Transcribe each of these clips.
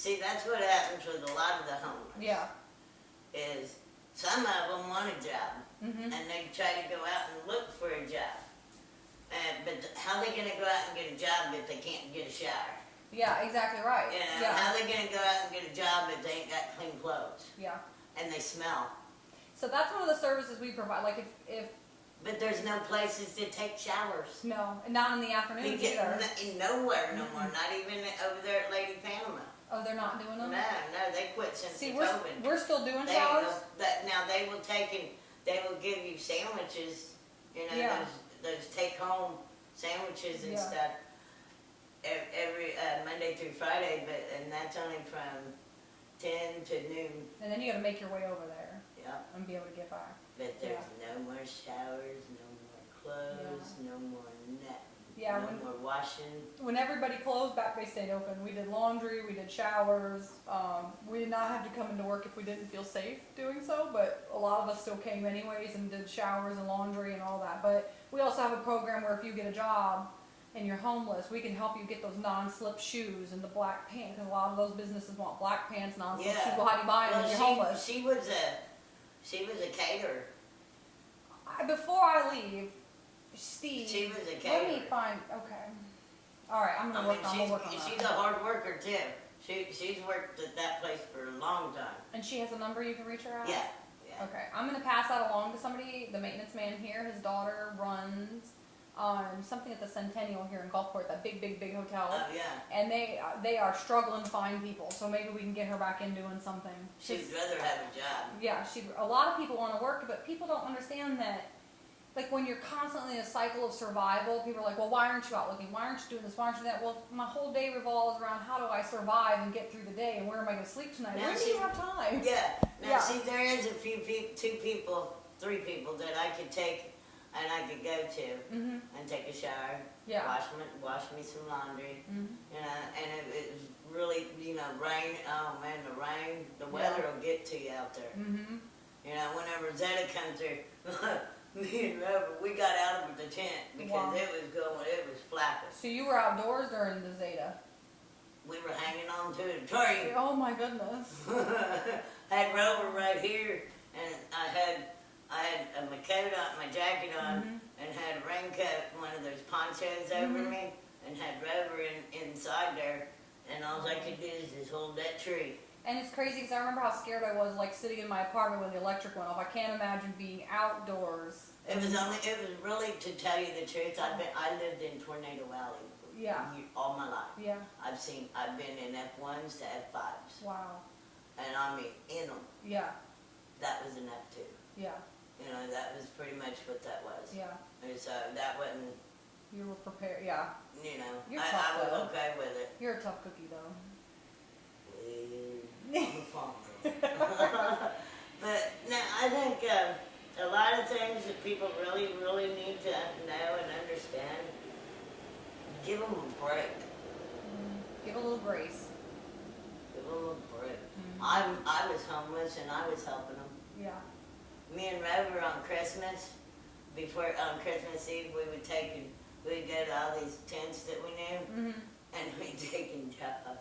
See, that's what happens with a lot of the homeless. Yeah. Is some of them want a job, Mm-hmm. and they try to go out and look for a job. But how are they going to go out and get a job if they can't get a shower? Yeah, exactly right. You know, Yeah. how are they going to go out and get a job if they ain't got clean clothes? Yeah. And they smell. So that's one of the services we provide. Like if But there's no places to take showers. no, not in the You afternoons get either. nowhere no more, not even over there at Lady Panama. Oh, they're not doing No, them? no, they quit since See, the we're, COVID. we're still doing They showers. now they will take and they will give you sandwiches, you know, Yeah. those take home sandwiches and Yeah. stuff every Monday through Friday, and that's only from 10 to noon. And then you got to make your way over there Yep. and be able to get back. But there's no more showers, no more clothes, no more nothing. Yeah, no when- more washing. When everybody closed, Back Bay stayed open. We did laundry, we did showers. We did not have to come into work if we didn't feel safe doing so, but a lot of us still came anyways and did showers and laundry and all that. But we also have a program where if you get a job and you're homeless, we can help you get those non-slip shoes and the black pants. Because a lot of those businesses want black pants, non-slip shoes. Well, how do you buy them if you're homeless? She was a caterer. Before I leave, Steve, She was a let caterer. me find, okay. All right, I'm I gonna mean, work on that. she's a hard worker too. She's worked at that place for a long time. And she has a number you can reach her at? Yeah, yeah. Okay, I'm gonna pass that along to somebody, the maintenance man here. His daughter runs something at the Centennial here in Gulfport, that big hotel. Oh yeah. And they are struggling to find people, so maybe we can get her back in doing something. She'd rather have a job. Yeah, a lot of people want to work, but people don't understand that. Like when you're constantly in a cycle of survival, people are like, well, why aren't you out looking? Why aren't you doing this? Why aren't you that? Well, my whole day revolves around how do I survive and get through the day, and where am I going to sleep tonight? Now Where do see- you have time? Yeah. Now Yeah. see, there is a few people, 2 people, 3 people that I could take and I could go to Mm-hmm. and take a shower. Yeah. Wash me some laundry. Mm-hmm. You know, and if it was really, you know, rain, oh man, the rain, the Yeah. weather will get to you out there. Mm-hmm. You know, whenever Zeta come through, me and Robert, we got out of the tent because Wow. it was flapping. So you were outdoors during the Zeta? We were hanging on to a tree. Oh my goodness. Had Rover right here, and I had my coat on, my jacket on, Mhm. and had a raincoat, one of those ponchos over Mhm. me, and had Rover inside there, and all I could do is just hold that tree. And it's crazy because I remember how scared I was, like sitting in my apartment when the electric went off. I can't imagine being outdoors. It was really, to tell you the truth, I lived in Tornado Alley Yeah. all my life. Yeah. I've been in F1s to F5s, Wow. and I mean, in them, Yeah. that was an F2. Yeah. You know, that was pretty much what that was. Yeah. And so that wasn't, You were prepared. Yeah. you know, You're I tough, was though. okay with it. You're a tough cookie, though. Well, I'm a farmer. But no, I think a lot of things that people really, really need to know and understand, give them a break. Give a little grace. Give them a break. Mhm. I was homeless and I was helping them. Yeah. Me and Rover on Christmas, on Christmas Eve, we'd go to all these tents that we knew, Mm-hmm. and we'd take and drop off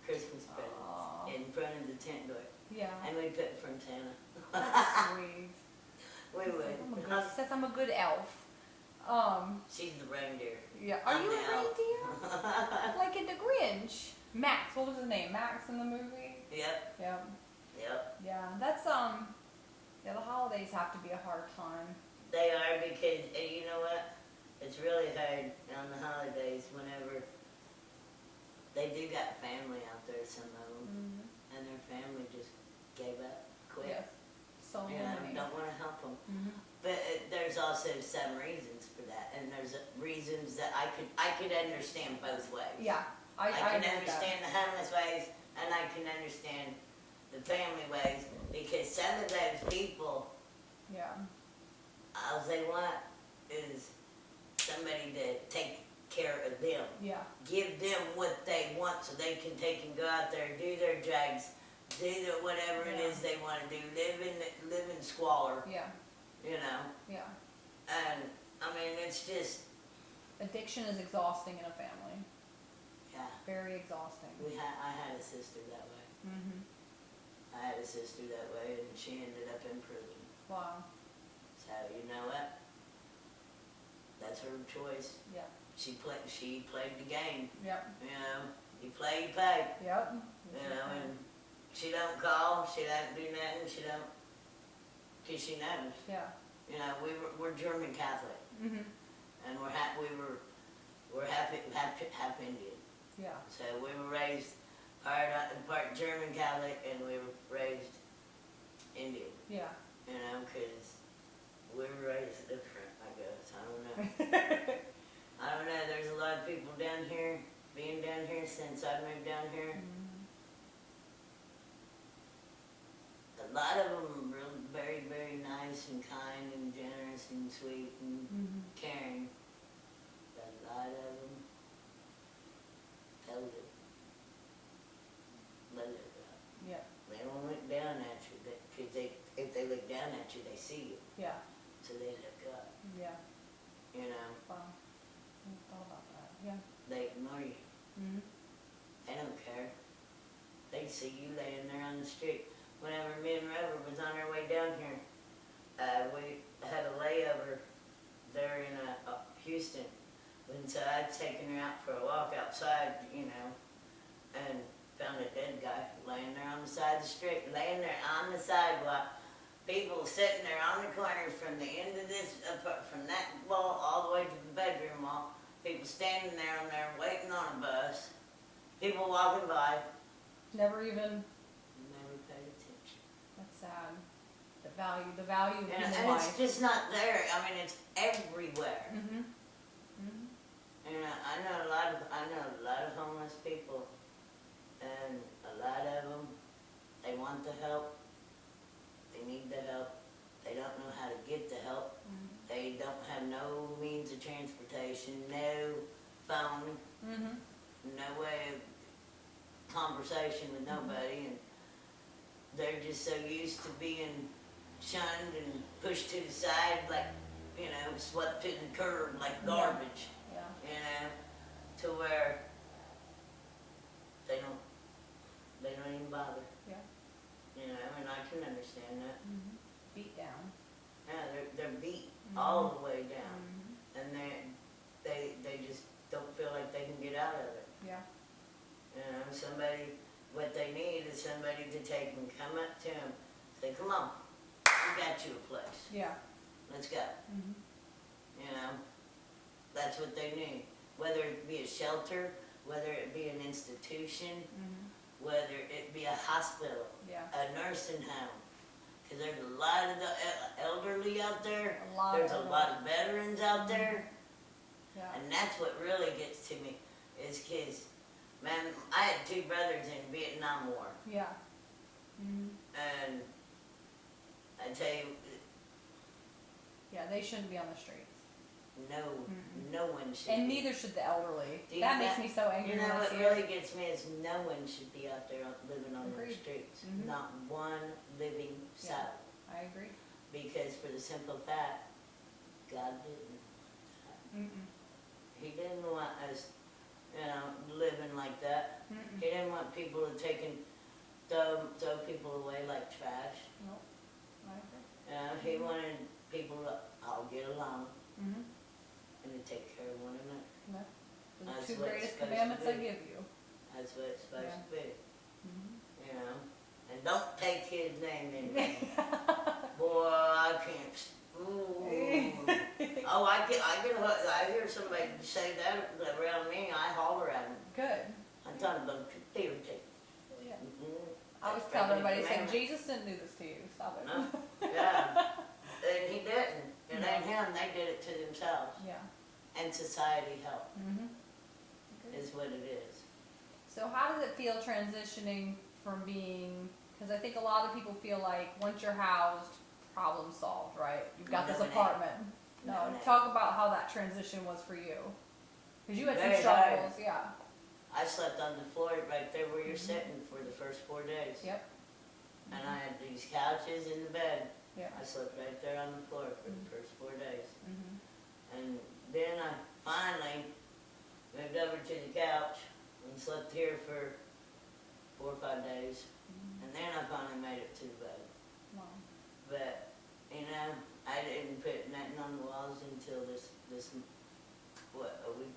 Christmas presents Aw. in front of the tent door, Yeah. and we'd put it from Santa. That's sweet. We would. Says I'm a good elf. She's the reindeer. Yeah. Are I'm you the a elf. reindeer? Like in the Grinch. Max. What was his name? Max in the movie. Yep, Yeah. yep. Yeah. That's Yeah. The holidays have to be a hard time. They are because, you know what? It's really hard on the holidays whenever they do got family out there, some of them, Mm-hmm. and their family just gave up, quit. Yes. So You know, many. don't want to help them. Mm-hmm. But there's also some reasons for that, and there's reasons that I could understand both ways. Yeah. I can agree with that. understand the homeless ways, and I can understand the family ways, because some of those people, Yeah. all they want is somebody to take care of them. Yeah. Give them what they want so they can take and go out there, do their drugs, do their whatever it Yeah. is they want to do, live in squalor, Yeah. you know. Yeah. And I mean, it's just, Addiction is exhausting in a family. Yeah. Very exhausting. I had a sister that way. Mhm. I had a sister that way, and she ended up in prison. Wow. So you know what? That's her choice. Yeah. She played the game. Yep. You know, you play, you pay. Yep. You know, and she don't call, she don't do nothing, she don't, 'cause she knows. Yeah. You know, we're German Catholic, Mhm. and we're half Indian. Yeah. So we were raised part German Catholic, and we were raised Indian. Yeah. You know, 'cause we were raised different, I guess. I don't know. I don't know. There's a lot of people down here, being down here since I moved down here. Mhm. A lot of them are really very, very nice and kind and generous and sweet and Mhm. caring. But a lot of them held it. Let it up. Yeah. They don't look down at you, because if they look down at you, they see you. Yeah. So they look up, Yeah. you know. Wow. I never thought about that. Yeah. They ignore you. Mhm. They don't care. They see you laying there on the street. Whenever me and Rover was on our way down here, we had a layover there in Houston. And so I'd taken her out for a walk outside, you know, and found a dead guy laying there on the side of the street, laying there on the sidewalk. People sitting there on the corners from the end of this, from that wall all the way to the bedroom wall. People standing there on there waiting on a bus. People walking by. Never even. Never paid attention. That's sad. The value of human And life. it's just not there. I mean, it's everywhere. Mhm. Mhm. And I know a lot of homeless people, and a lot of them, they want the help. They need the help. They don't know how to get the help. Mhm. They don't have no means of transportation, no phone, Mhm. no way of conversation with nobody, and they're just so used to being shunned and pushed to the side, like, you know, swept to the curb like garbage, Yeah. you know, to where they don't even bother, Yeah. you know, and I can understand that. Mhm. Beat down. Yeah, they're beat Mhm. all the way down, Mhm. and they just don't feel like they can get out of it. Yeah. You know, what they need is somebody to take and come up to them, say, come on, we got you a place, Yeah. let's go. Mhm. You know, that's what they need. Whether it be a shelter, whether it be an institution, Mhm. whether it be a hospital, Yeah. a nursing home. Because there's a lot of the elderly out there, A lot there's a of lot of veterans out there, Yeah. and that's what really gets to me, is kids. Man, I had 2 brothers in Vietnam War, Yeah. Mhm. and I tell you, Yeah. They shouldn't be on the streets. no one should And be. neither should the elderly. Do you That makes know- me so angry You know when I what see really it. gets me is no one should be out there living on the Agreed. streets. Mhm. Not one living soul. Yeah. I agree. Because for the simple fact, God didn't. Mm-mm. He didn't want us, you know, living like that. Mm-mm. He didn't want people to take and throw people away like trash. Nope. I agree. You know, he wanted people to all get along Mhm. and to take care of one another. Yeah. The That's 2 what it's greatest supposed to commandments I be. give you. That's what it's supposed Yeah. to be, Mhm. you know. And don't take his name in vain. Boy, I can't. Ooh. Oh, I hear somebody say that around me, I holler at them. Good. I'm talking about filthy. Yeah. Mm-hmm. I always tell everybody, say, Jesus didn't do this to you. Stop it. No, yeah, and he didn't. It ain't him, they did it to themselves. Yeah. And society helped, Mhm. is what it is. So how does it feel transitioning from being, because I think a lot of people feel like once you're housed, problem solved, right? You've got this No, it ain't. apartment. No, No, it ain't. talk about how that transition was for you. Because you had some Very struggles, yeah. I slept on the floor right there where you're sitting for the first 4 days. Yep. And I had these couches in the bed. Yeah. I slept right there on the floor for Mhm. the first 4 days. Mhm. And then I finally moved over to the couch, slept here for 4 or 5 days, and then I finally made it to the boat. Wow. But, you know, I didn't put nothing on the walls until this, what, a week,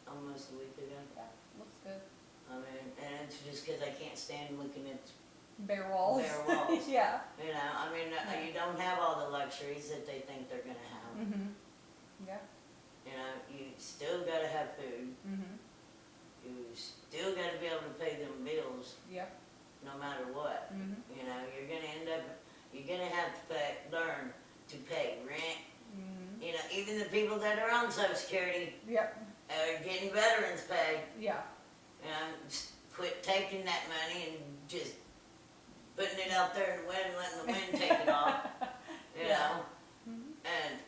almost a week ago. Yeah, looks good. I mean, and it's just 'cause I can't stand looking at Bare walls. bare walls. Yeah. You know, I mean, Yeah. you don't have all the luxuries that they think they're gonna have. Mhm. Yeah. You know, you still gotta have food. Mhm. You still gotta be able to pay them bills, Yep. no matter what. Mhm. You know, you're gonna have to learn to pay rent. Mhm. You know, even the people that are on Social Security Yep. are getting veterans pay. Yeah. You know, just quit taking that money and just putting it out there in the wind, letting the wind take it off. You Yeah. know, Mhm. and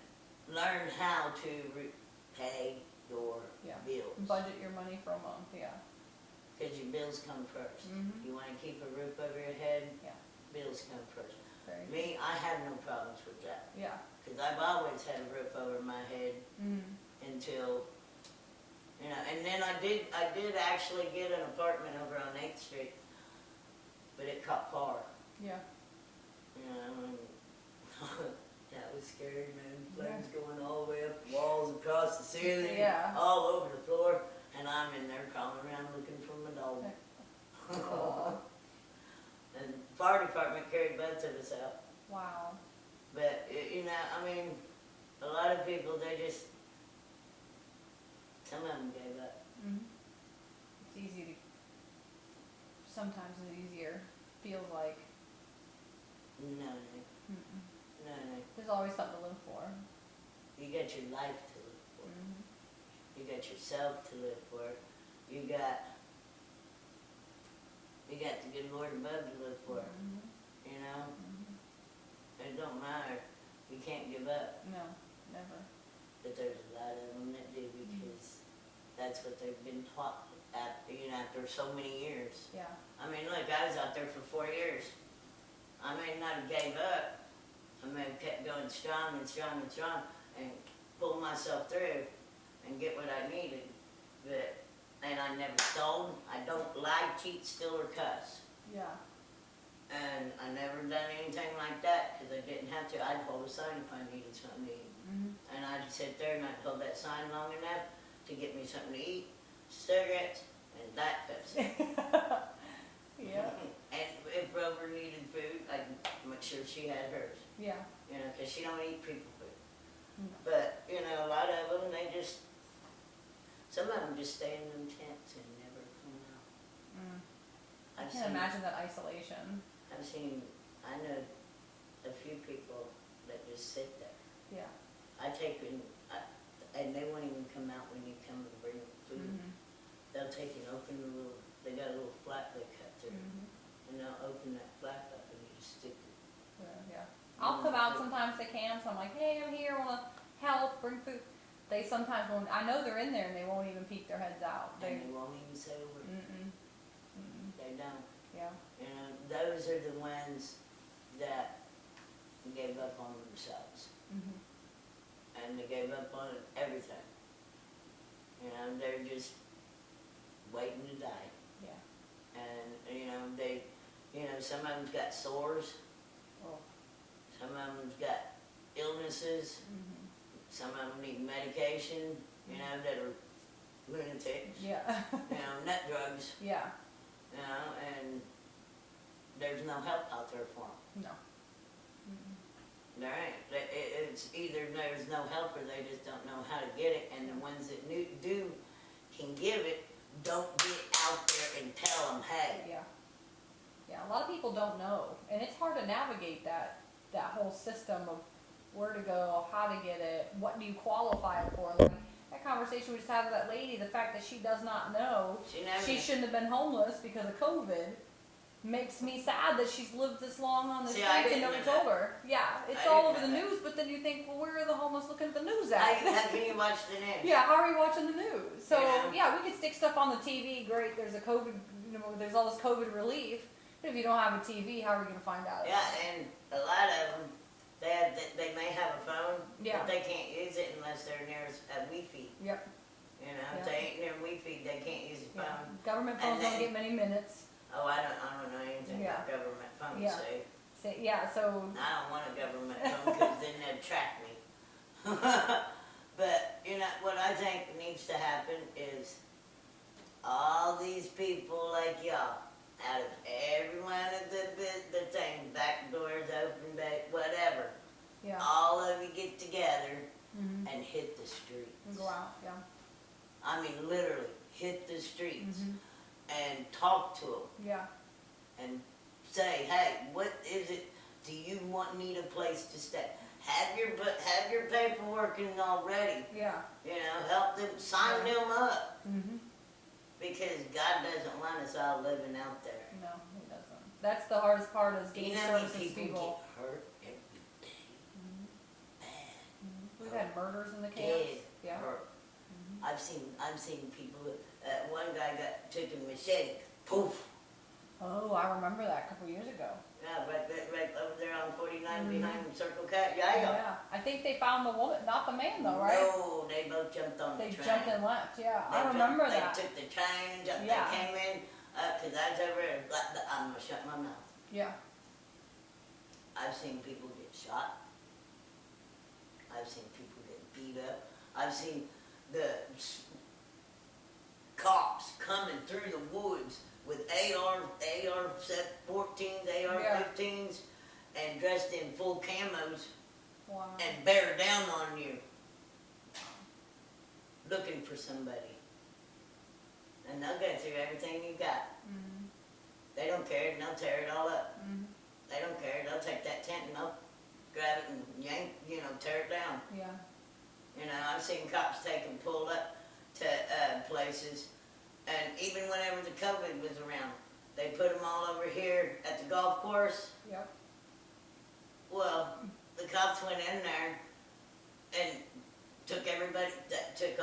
learn how to pay your Yeah. bills. Budget your money for a month. Yeah. Because your bills come first. Mhm. You want to keep a roof over your head, Yeah. bills come first. Very. Me, I have no problems with that. Yeah. Because I've always had a roof over my head Mhm. until, you know, and then I did actually get an apartment over on 8th Street, but it caught fire. Yeah. You know, and that was scary, man. Flames going all the way up the walls, across the ceiling, Yeah. all over the floor, and I'm in there crawling around looking for my dog. Aw. And the fire department carried both of us out. Wow. But, you know, I mean, a lot of people, some of them gave up. Mhm. It's easy to. Sometimes it's easier. Feels like. No, Mm-mm. no. There's always something to live for. You got your life to live for. Mhm. You got yourself to live for. You got the good Lord above to live for. Mhm. You know? Mhm. It don't matter. You can't give up. No, never. But there's a lot of them that do because that's what they've been taught after so many years. Yeah. I mean, look, I was out there for 4 years. I may not have gave up. I may have kept going strong and strong and strong and pulled myself through and get what I needed. And I never stole. I don't lie, cheat, steal, or cuss. Yeah. And I never done anything like that because I didn't have to. I'd hold a sign if I needed something to eat. Mhm. And I'd sit there and I'd hold that sign long enough to get me something to eat, cigarettes, and Diet Pepsi. Yeah. And if Rover needed food, I'd make sure she had hers. Yeah. You know, because she don't eat people food. No. But, you know, a lot of them, some of them just stay in them tents and never come out. Mm. I I've can't imagine that isolation. I know a few people that just sit there. Yeah. And they won't even come out when you come and bring them food. Mhm. They'll take and open they got a little flap they cut through, Mhm. and they'll open that flap up and you just stick it. Yeah. I'll come out sometimes to camps. I'm like, hey, I'm here. Want to help? Bring food. They sometimes won't. I know they're in there and they won't even peek their heads out. And they won't even say a word. Mm-mm. Mm-mm. They don't. Yeah. You know, those are the ones that gave up on themselves. Mhm. And they gave up on everything. You know, they're just waiting to die. Yeah. And, some of them's got sores, Oh. some of them's got illnesses, Mhm. some of them need medication, that are lunatics, Yeah. nut drugs, Yeah. and there's no help out there for them. No. Mm-mm. There ain't. It's either there's no help or they just don't know how to get it, and the ones that can give it, don't get out there and tell them, hey. Yeah. Yeah. A lot of people don't know, and it's hard to navigate that whole system of where to go, how to get it, what do you qualify for. Like that conversation we just had with that lady, the fact that she does not know she shouldn't have been homeless because of COVID makes me sad that she's lived this long on the streets and nobody's over. Yeah, it's all over the news, but then you think, well, where are the homeless looking at the news at? How can you watch the news? Yeah, how are you watching the news? So, Yeah. we could stick stuff on the TV, great, there's a COVID, there's all this COVID relief, but if you don't have a TV, how are you going to find out? Yeah, and a lot of them, they may have a phone, Yeah. but they can't use it unless they're near a Wi-Fi. Yep. You know, if Yeah. they ain't near we feed, they can't use the Yeah. phone. Government And phones don't then- get many minutes. Oh, I don't know anything about government phones, Yeah. see? So, yeah, so, I don't want a government phone, cause then they'd track me. But, you know, what I think needs to happen is all these people like y'all, out of every one of the things, back doors open, whatever, yeah. all of you get together Mm-hmm. and hit the streets. And go out, yeah. I mean, literally, hit the streets Mm-hmm. and talk to them Yeah. and say, hey, what is it? Do you need a place to stay? Have your paperwork in already. Yeah. You know, help them sign them up, Mm-hmm. because God doesn't want us all living out there. No, it doesn't. That's the hardest part is Do you getting know how many services people people. get hurt every day? Mhm. Bad. Mhm. We've had murders in the camps. Dead. Yeah. Hurt. Mhm. I've seen people. One guy took a machete. Poof. Oh, I remember that a couple years ago. Yeah, right over there on 49 Mhm. behind Circle K. Yeah. Yeah. I think they found the woman, not the man though, right? No, they both jumped on They the train. jumped and left. Yeah, They I remember jumped, that. They took the train, jumped, Yeah. they came in, cause I was over there, I'm gonna shut my mouth. Yeah. I've seen people get shot. I've seen people get beat up. I've seen the cops coming through the woods with AR-14s, AR-15s, and dressed in full camos Wow. and bear down on you, looking for somebody. And they'll go through everything you got. Mhm. They don't care, and they'll tear it all up. Mhm. They don't care, they'll take that tent and they'll grab it and yank, tear it down. Yeah. You know, I've seen cops take and pull up to places, and even whenever the COVID was around, they put them all over here at the golf course. Yep. Well, the cops went in there and took everybody, took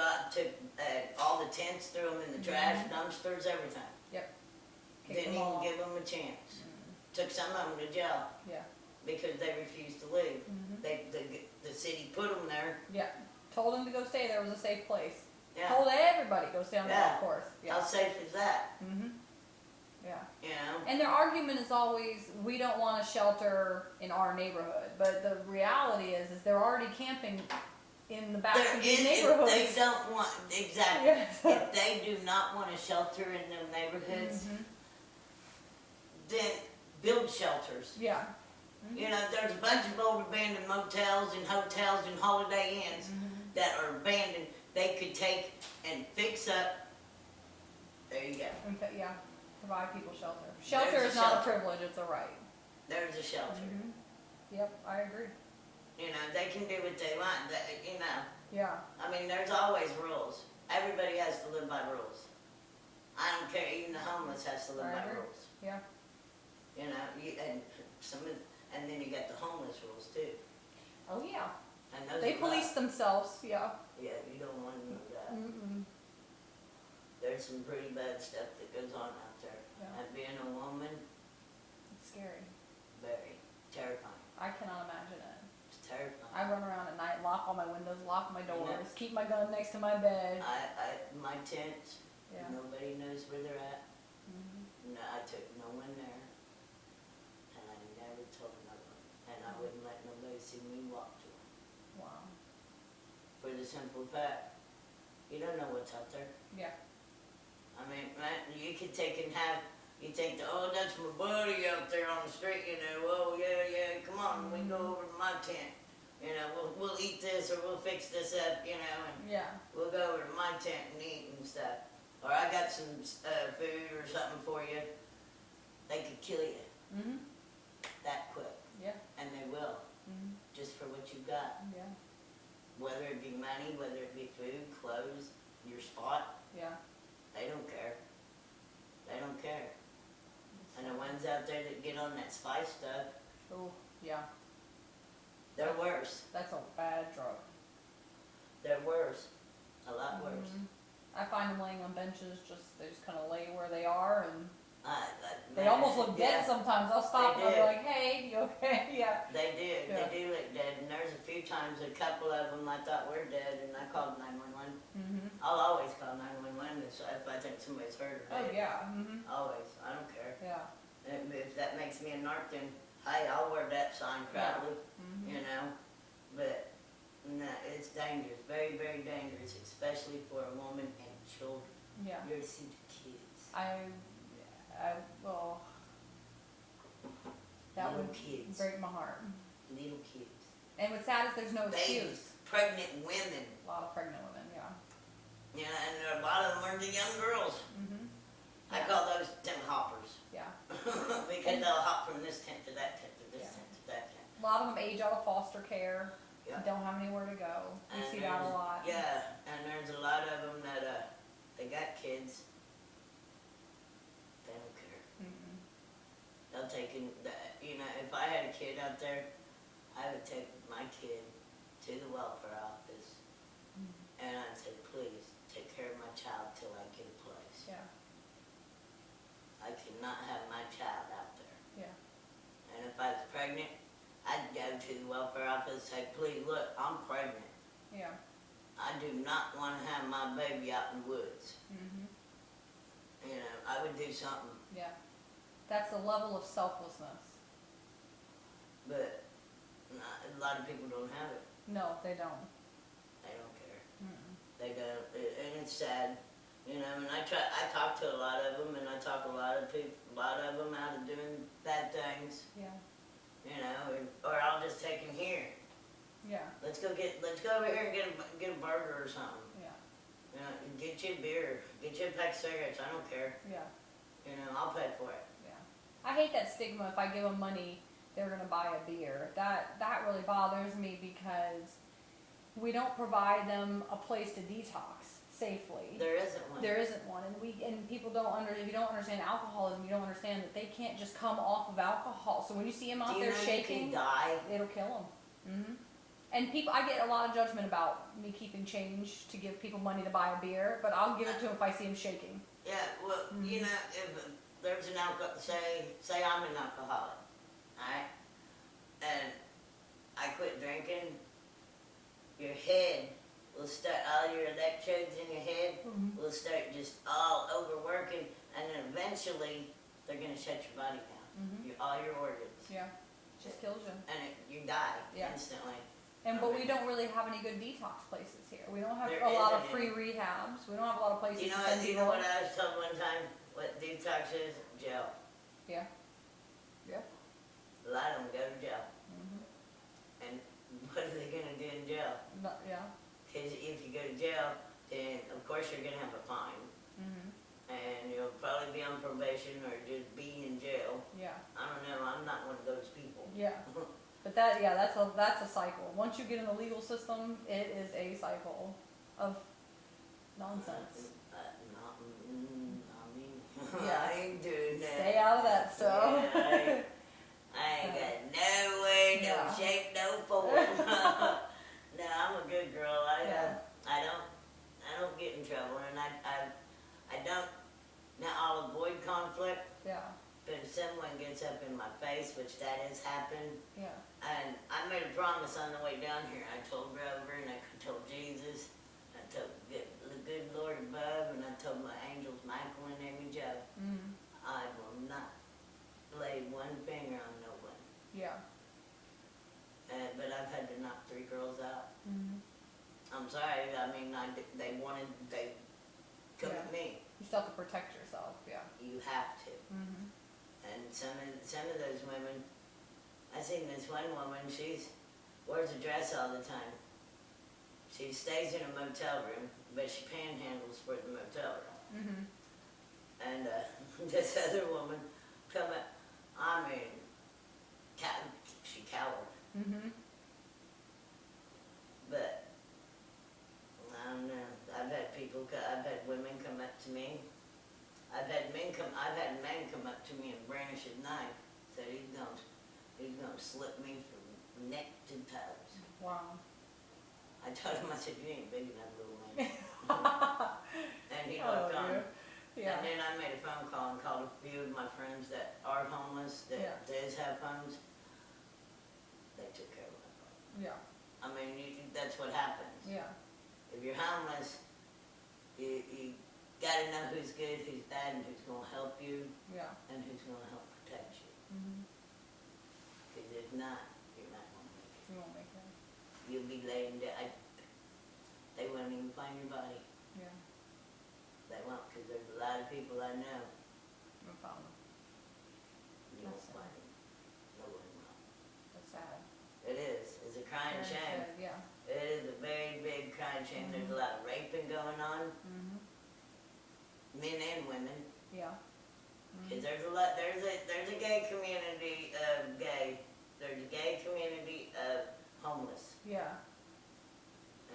all the tents, threw them in the trash, dumpsters, everything. Yep. Kicked Didn't them even all give them a chance. Mhm. Took some of them to jail Yeah. because they refused to leave. Mhm. The city put them there. Yeah. Told him to go stay there was a safe place. Yeah. Told everybody go stay on the Yeah. golf course. How Yeah. safe is that? Mhm. Yeah. You know? And their argument is always, we don't want a shelter in our neighborhood. But the reality is they're already camping in the back of these If neighborhoods. they don't want, exactly, Yes. if they do not want a shelter in their neighborhoods, Mhm. then build shelters. Yeah. You know, there's a bunch of old abandoned motels and hotels and holiday inns Mhm. that are abandoned. They could take and fix up. There you go. In fact, yeah. Provide people shelter. Shelter There's a is not a shelter. privilege, it's a right. There's a shelter. Mhm. Yep, I agree. You know, they can do what they want. Yeah. I mean, there's always rules. Everybody has to live by rules. I don't care. Even the homeless has to live I by agree. rules. Yeah. You know, and then you got the homeless rules too. Oh yeah. And those They are police rough. themselves, yeah. Yeah, you don't want to do that. Mm-mm. There's some pretty bad stuff that goes on out there. Yeah. And being a woman, It's scary. very terrifying. I cannot imagine it. It's terrifying. I run around at night, lock all my windows, lock my doors, Yeah. keep my gun next to my bed. My tents, Yeah. nobody knows where they're at. Mhm. No, I took no one there. And I never told no one. And I wouldn't let nobody see me walk to them. Wow. For the simple fact, you don't know what's out there. Yeah. I mean, man, you could take and you think, oh, that's my buddy out there on the street, oh, yeah, come on, we go over to my tent. We'll eat this or we'll fix this up, and Yeah. we'll go over to my tent and eat and stuff. Or I got some food or something for you. They could kill you Mhm. that quick, Yeah. and they will, Mhm. just for what you got. Yeah. Whether it be money, whether it be food, clothes, your spot, Yeah. they don't care. They don't care. And the ones out there that get on that spice stuff, Oh, yeah. they're worse. That's a bad drug. They're worse. A lot worse. Mhm. I find them laying on benches, they just kind of lay where they are, and They almost look dead yeah, sometimes. I'll stop and They I'll be do. like, hey, you okay? Yeah. They Yeah. do look dead, and there's a few times, a couple of them I thought were dead, and I called 911. Mhm. I'll always call 911 if I think somebody's hurt or Oh dead. yeah. Mhm. Always, I don't care. Yeah. And if that makes me a narc, then hey, I'll wear that sign proudly, Mhm. you know. But no, it's dangerous, very, very dangerous, especially for a woman and children. Yeah. You ever see the kids? Well, that Little would kids. break my heart. Little kids. And what's sad is there's no Babies, excuse. pregnant women. A lot of pregnant women. Yeah. Yeah, and a lot of them are the young girls. Mhm. I call those them hoppers. Yeah. Because they'll hop from this tent to that tent to this Yeah. tent to that tent. A lot of them age out of foster care. Yeah. Don't have anywhere to go. We And see that a there's- lot. Yeah, and there's a lot of them that they got kids. They don't care. Mm-mm. They'll take in you know, if I had a kid out there, I would take my kid to the welfare office and I'd say, please take care of my child till I get a place. Yeah. I cannot have my child out there. Yeah. And if I was pregnant, I'd go to the welfare office and say, please look, I'm pregnant. Yeah. I do not want to have my baby out in the woods. Mhm. You know, I would do something, Yeah. That's a level of selflessness. but a lot of people don't have it. No, they don't. They don't care. Mm-mm. They don't, and it's sad. You know, and I talk to a lot of them, and I talk a lot of them out of doing bad things. Yeah. You know, or I'll just take them here. Yeah. Let's go over here and get a burger or something. Yeah. You know, get you a beer, get you a pack of cigarettes. I don't care. Yeah. You know, I'll pay for it. Yeah. I hate that stigma. If I give them money, they're gonna buy a beer. That really bothers me because we don't provide them a place to detox safely. There isn't one. There isn't one, and people don't if you don't understand alcoholism, you don't understand that they can't just come off of alcohol. So when you see them out Do you there know shaking, you can die? it'll kill them. Mm-hmm. And people, I get a lot of judgment about me keeping change to give people money to buy a beer, but I'll give it to them if I see them shaking. Yeah, well, you know, if there's an say I'm an alcoholic, alright? And I quit drinking, your head will start, all your electrodes in your head will start just all overworking, and then eventually they're gonna shut your body down, all your organs. Yeah, just kills you. And you die Yeah. instantly. But we don't really have any good detox places here. We don't have There a lot of isn't free any. rehabs. We don't have a lot of places You know to what, send you people. know what I was told one time, what detox is? Jail. Yeah. Yeah. A lot of them go to jail. Mm-hmm. And what are they gonna do in jail? Yeah. Because if you go to jail, then of course you're gonna have a fine, Mm-hmm. and you'll probably be on probation or just be in jail. Yeah. I don't know, I'm not one of those people. Yeah. But that's a cycle. Once you get in the legal system, it is a cycle of nonsense. Not me. Yeah. I ain't doing that. Stay out of that stuff. Yeah, I ain't got no way, no Yeah. shape, no form. No, I'm a good girl. Yeah. I don't get in trouble, and I don't. Now I'll avoid conflict, Yeah. but if someone gets up in my face, which that has happened, Yeah. and I made a promise on the way down here. I told Grover, and I told Jesus, I told the good Lord above, and I told my angels, Michael and Amy Joe, Mm. I will not lay one finger on no one. Yeah. But I've had to knock 3 girls out. Mm-hmm. I'm sorry. I mean, they took Yeah. me. You still have to protect yourself. Yeah. You have to. Mm-hmm. And some of those women, I seen this one woman. She wears a dress all the time. She stays in a motel room, but she panhandles for the motel room. Mm-hmm. And this other woman come up. I mean, she cowered. Mm-hmm. But I don't know. I've had women come up to me. I've had men come up to me and brandish a knife. Said he's gonna slip me from neck to toes. Wow. I told him, I said, you ain't big enough, little man. And he walked on. Yeah. And then I made a phone call and called a few of Yeah. I mean, that's what happens. Yeah. If you're homeless, you gotta know who's good, who's bad, and who's gonna help you, Yeah. and who's gonna help protect you. Mhm. Because if not, you're not gonna make it. You won't make it. You'll be laying down. They won't even find your body. Yeah. They won't, because there's a lot of people I know. No problem. You won't That's sad. find them. No one will. That's sad. It is. It's a crying Very shame. sad, yeah. It is a very big crying shame. There's a lot of raping going on, Mhm. men and women. Yeah. Because there's a lot. There's a gay community of gay. There's a gay community of homeless. Yeah.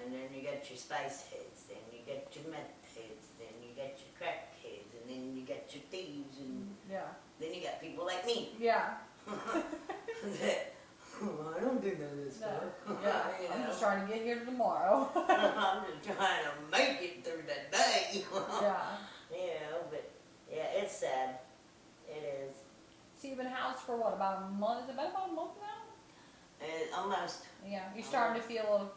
And then you got your spice heads, then you got your meth heads, then you got your crack heads, and then you got your thieves, and Yeah. then you got people like me. Yeah. That, I don't do none of this No. stuff. Yeah. You I'm know? just trying to get here tomorrow. I'm just trying to make it through the day. Yeah. You know, but yeah, it's sad. It is. So you've been housed for what, about a month? Has it been about a month now? Almost. Yeah. You're starting to feel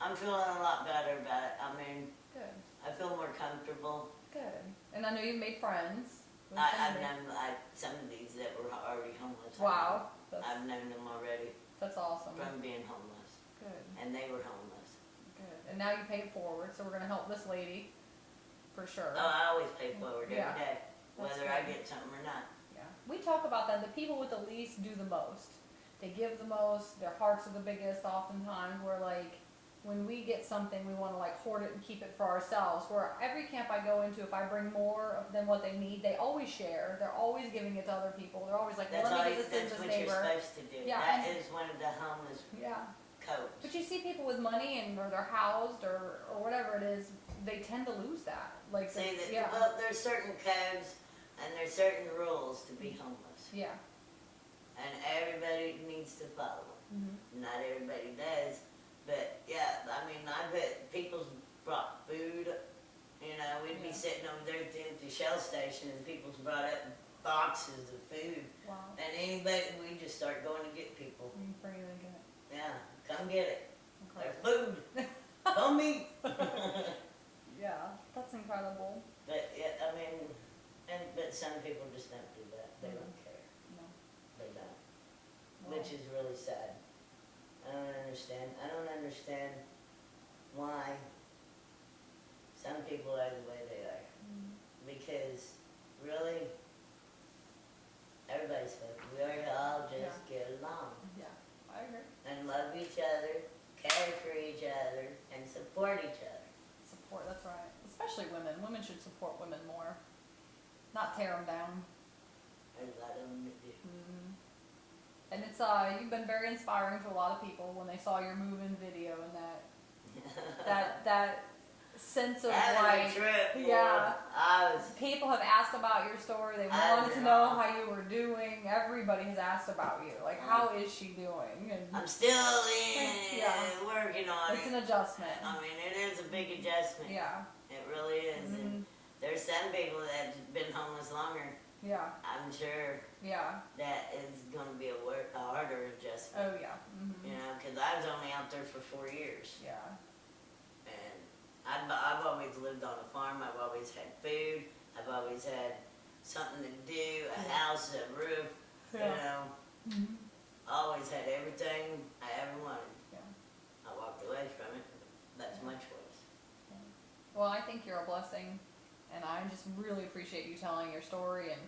I'm feeling a lot better about it. I mean, good. I feel more comfortable. Good. And I know you've made friends. with I've somebody. known some of these that were already homeless. Wow. I've known them already That's awesome. from being homeless, Good. and they were homeless. Good. And now you pay it forward, so we're gonna help this lady, for sure. Oh, I always pay forward every Yeah. day, That's whether I good. get something or not. Yeah. We talk about that. The people with the least do the most. They give the most. Their hearts are the biggest. Oftentimes, we're like, when we get something, we want to like hoard it and keep it for ourselves. Where every camp I go into, if I bring more than what they need, they always share. They're always giving it to other people. They're always like, well, That's let all. me give this to That's this what neighbor. you're supposed to do. Yeah, That and- is one of the homeless Yeah. codes. But you see people with money and or they're housed or whatever it is, they tend to lose that. Like, See, that, yeah, well, there's certain codes and there's certain rules to be homeless, yeah. and everybody needs to follow them. Mhm. Not everybody does, but yeah, I mean, I bet people's brought food. You know, we'd be Yeah. sitting over there at the Shell station, and people's brought up boxes of food, Wow. and anybody, we just start going to get people. You bring it again. Yeah, come get it. Incredible. There's food. Come eat. Yeah, that's incredible. But yeah, I mean, but some people just don't do that. They don't care. No. They don't. Wow. Which is really sad. I don't understand. I don't understand why some people are the way they are. Mm. Because really, everybody's supposed to. We ought to all just get along Yeah, I agree. and love each other, care for each other, and support each other. Support, that's right. Especially women. Women should support women more. Not tear them down. There's a lot of them that do. Mm. And it's you've been very inspiring to a lot of people when they saw your move-in video and that sense of That was like, a trip. Boy. yeah. I was. People have asked about your story. They I wanted to know. know how you were doing. Everybody has asked about you. Like, how is she doing? And I'm still in Yeah. working on it's it. an adjustment. I mean, it is a big adjustment. Yeah. It really is. Mhm. And there's some people that have been homeless longer. Yeah. I'm sure Yeah. that is going to be a harder adjustment. Oh yeah. Mm-hmm. You know, because I was only out there for 4 years. Yeah. And I've always lived on a farm. I've always had food. I've always had something to do, a house, a roof. Yeah. You know, Mm-hmm. always had everything I ever wanted. Yeah. I walked away from it. That's my choice. Well, I think you're a blessing, and I just really appreciate you telling your story, and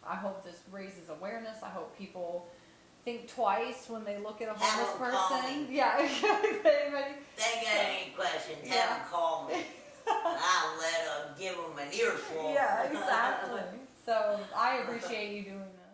I hope this raises awareness. I hope people think twice when they look at a Have homeless them call person. me. Yeah, They got any questions, Yeah. have them call me. And I'll give them an earful. Yeah, exactly. So I appreciate you doing that.